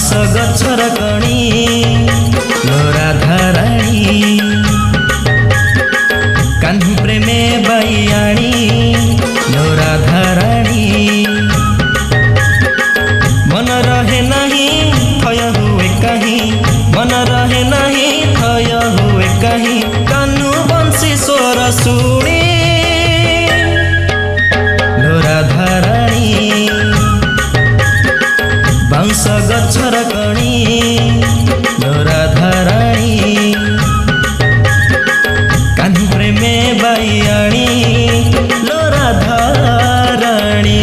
बांस गछर कणी लो राधाराणी कान्हू प्रेमे बाईयाणी लो राधाराणी मन रहे नहीं थय हुए कहीं मन रहे नहीं थय हुए कहीं कान्हू बंसी स्वर सुनी लो राधाराणी बांस गछर कणी लो राधाराणी कान्हू प्रेमे बाईयाणी लो राधाराणी।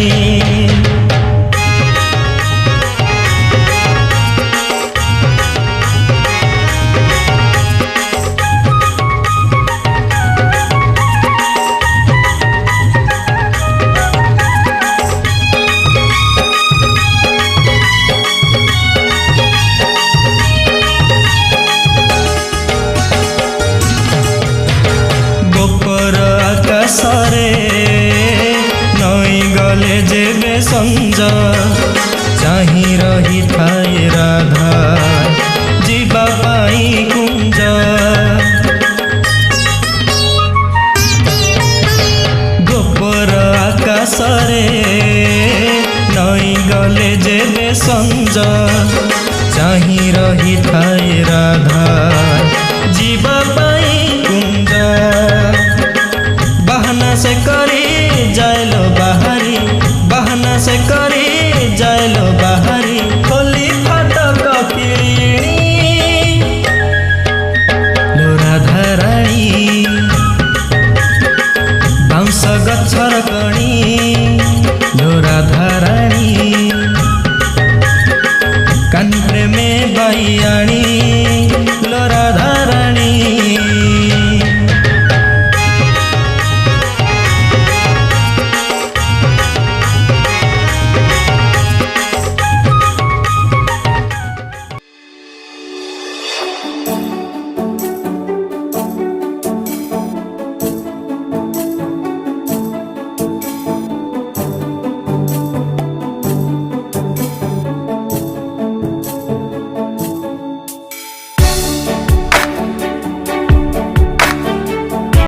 आकाशरे नई गले जेबे संज चाही रही थाए राधा जीवा पाई कुंज गोपर आकाशरे नई गले जेबे संज चाही रही थाए राधा